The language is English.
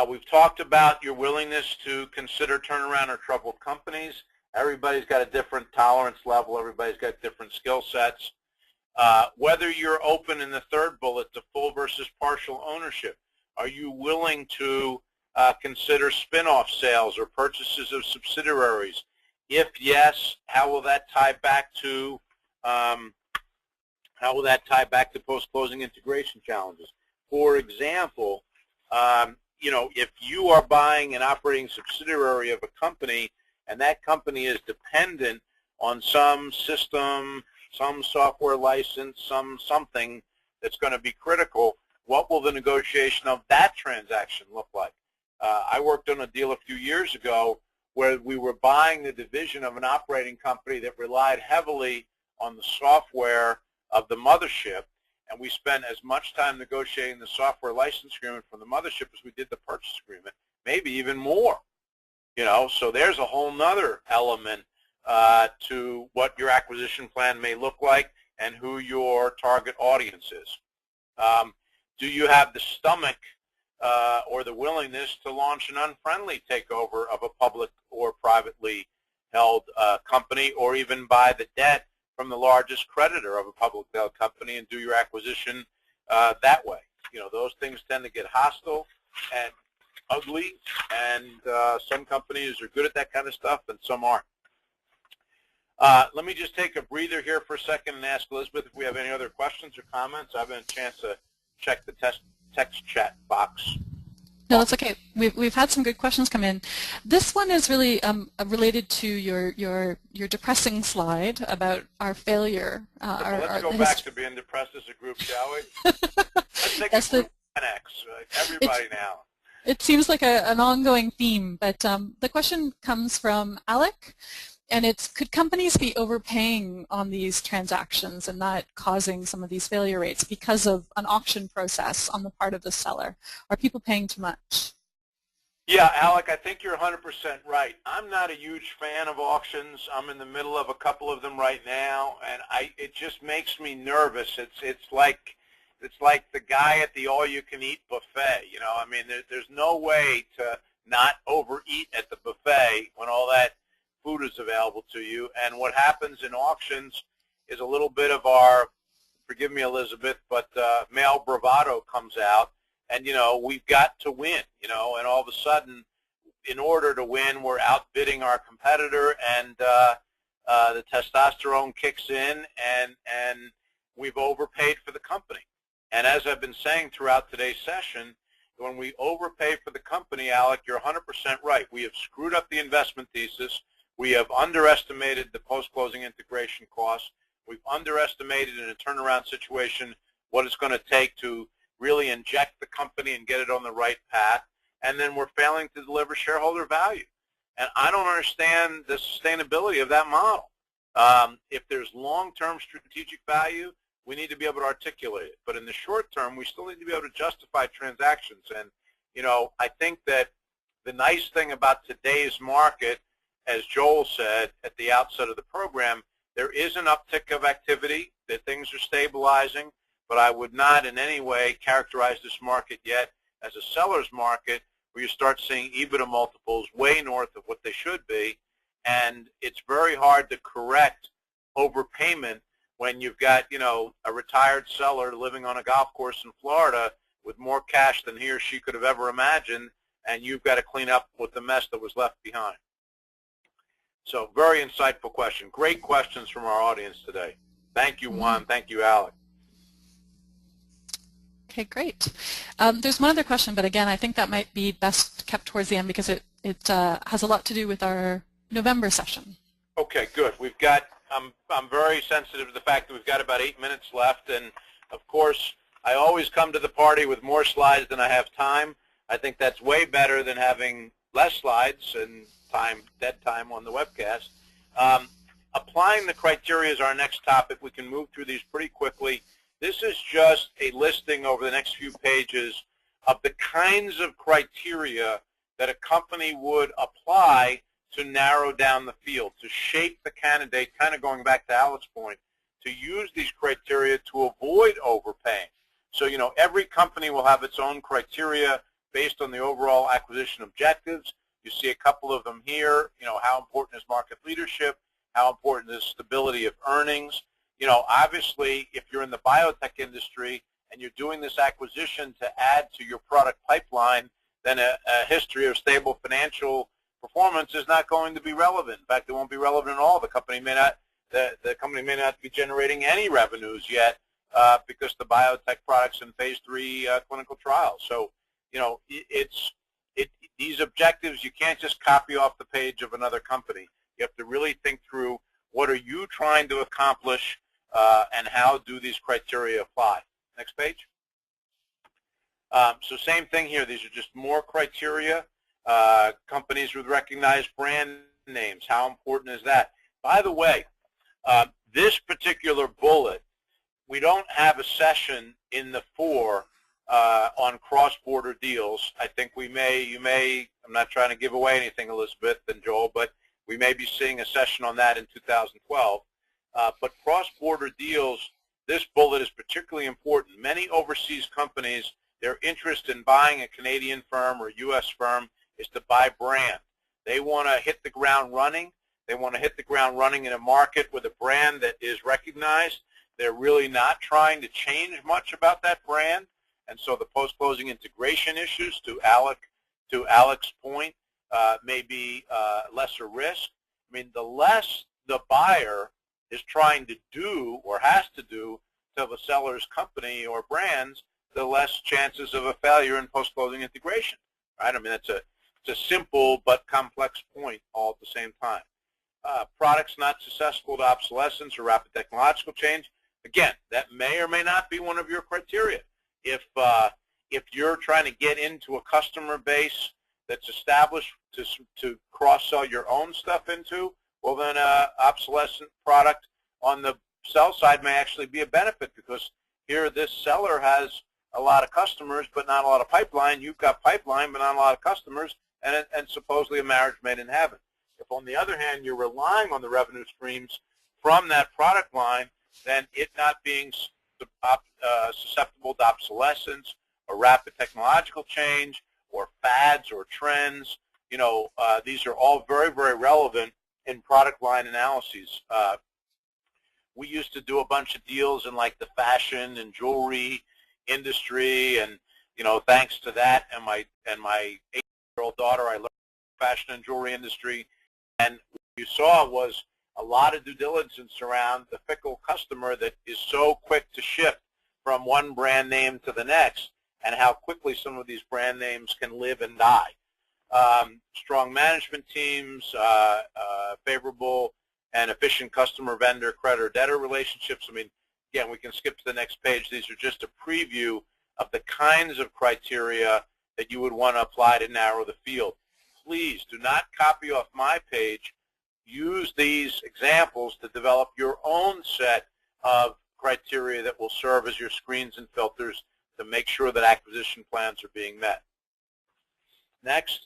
We've talked about your willingness to consider turnaround or troubled companies. Everybody's got a different tolerance level. Everybody's got different skill sets. Whether you're open in the third bullet to full versus partial ownership. Are you willing to consider spin-off sales or purchases of subsidiaries? If yes, how will that tie back to post-closing integration challenges? For example, if you are buying an operating subsidiary of a company and that company is dependent on some system, some software license, something that's going to be critical, what will the negotiation of that transaction look like? I worked on a deal a few years ago where we were buying the division of an operating company that relied heavily on the software of the mothership, and we spent as much time negotiating the software license agreement from the mothership as we did the purchase agreement, maybe even more. So there's a whole nother element to what your acquisition plan may look like and who your target audience is. Do you have the stomach or the willingness to launch an unfriendly takeover of a public or privately held company, or even buy the debt from the largest creditor of a publicly held company and do your acquisition that way? Those things tend to get hostile and ugly, and some companies are good at that kind of stuff and some aren't. Let me just take a breather here for a second and ask Elizabeth if we have any other questions or comments. I haven't had a chance to check the text chat box. No, that's okay. We've had some good questions come in. This one is really related to your depressing slide about our failure. Let's go back to being depressed as a group, shall we? Let's take a group 10X, everybody now. It seems like an ongoing theme, but the question comes from Alec, and it's, could companies be overpaying on these transactions and not causing some of these failure rates because of an auction process on the part of the seller? Are people paying too much? Yeah, Alec, I think you're 100% right. I'm not a huge fan of auctions. I'm in the middle of a couple of them right now, and it just makes me nervous. It's like the guy at the all-you-can-eat buffet. I mean, there's no way to not overeat at the buffet when all that food is available to you. And what happens in auctions is a little bit of our, forgive me, Elizabeth, but male bravado comes out, and we've got to win. And all of a sudden, in order to win, we're outbidding our competitor, and the testosterone kicks in, and we've overpaid for the company. And as I've been saying throughout today's session, when we overpay for the company, Alec, you're 100% right. We have screwed up the investment thesis. We have underestimated the post-closing integration costs. We've underestimated in a turnaround situation what it's going to take to really inject the company and get it on the right path. And then we're failing to deliver shareholder value. And I don't understand the sustainability of that model. If there's long-term strategic value, we need to be able to articulate it. But in the short term, we still need to be able to justify transactions. And, I think that the nice thing about today's market, as Joel said at the outset of the program, there is an uptick of activity, that things are stabilizing, but I would not in any way characterize this market yet as a seller's market where you start seeing EBITDA multiples way north of what they should be, and it's very hard to correct overpayment when you've got, a retired seller living on a golf course in Florida with more cash than he or she could have ever imagined, and you've got to clean up with the mess that was left behind. So very insightful question. Great questions from our audience today. Thank you, Juan. Thank you, Alec. Okay, great. There's one other question, but again, I think that might be best kept towards the end because it has a lot to do with our November session. Okay, good. We've got, I'm very sensitive to the fact that we've got about 8 minutes left, and of course, I always come to the party with more slides than I have time. I think that's way better than having less slides and dead time on the webcast. Applying the criteria is our next topic. We can move through these pretty quickly. This is just a listing over the next few pages of the kinds of criteria that a company would apply to narrow down the field, to shape the candidate, kind of going back to Alec's point, to use these criteria to avoid overpaying. So, every company will have its own criteria. based on the overall acquisition objectives. You see a couple of them here. How important is market leadership? How important is stability of earnings? Obviously, if you're in the biotech industry and you're doing this acquisition to add to your product pipeline, then a history of stable financial performance is not going to be relevant. In fact, it won't be relevant at all. The company may not be generating any revenues yet because the biotech product's in phase 3 clinical trials. So, these objectives, you can't just copy off the page of another company. You have to really think through what are you trying to accomplish and how do these criteria apply. Next page. So same thing here. These are just more criteria. Companies with recognized brand names. How important is that? By the way, this particular bullet, we don't have a session in the 4 on cross-border deals. I think I'm not trying to give away anything, Elizabeth and Joel, but we may be seeing a session on that in 2012. But cross-border deals, this bullet is particularly important. Many overseas companies, their interest in buying a Canadian firm or U.S. firm is to buy brand. They want to hit the ground running. They want to hit the ground running in a market with a brand that is recognized. They're really not trying to change much about that brand. And so the post-closing integration issues, to Alec's point, may be lesser risk. I mean, the less the buyer is trying to do or has to do to the seller's company or brands, the less chances of a failure in post-closing integration. Right? I mean, it's a simple but complex point all at the same time. Products not susceptible to obsolescence or rapid technological change. Again, that may or may not be one of your criteria. If you're trying to get into a customer base that's established to cross-sell your own stuff into, well then obsolescent product on the sell side may actually be a benefit, because here this seller has a lot of customers but not a lot of pipeline. You've got pipeline but not a lot of customers, and supposedly a marriage made in heaven. If on the other hand you're relying on the revenue streams from that product line, then it not being susceptible to obsolescence or rapid technological change or fads or trends, these are all very, very relevant in product line analyses. We used to do a bunch of deals in like the fashion and jewelry industry, and thanks to that and my 8-year-old daughter, I learned the fashion and jewelry industry. And what you saw was a lot of due diligence around the fickle customer that is so quick to shift from one brand name to the next, and how quickly some of these brand names can live and die. Strong management teams, favorable and efficient customer, vendor, creditor, debtor relationships. I mean, again, we can skip to the next page. These are just a preview of the kinds of criteria that you would want to apply to narrow the field. Please do not copy off my page. Use these examples to develop your own set of criteria that will serve as your screens and filters to make sure that acquisition plans are being met. Next.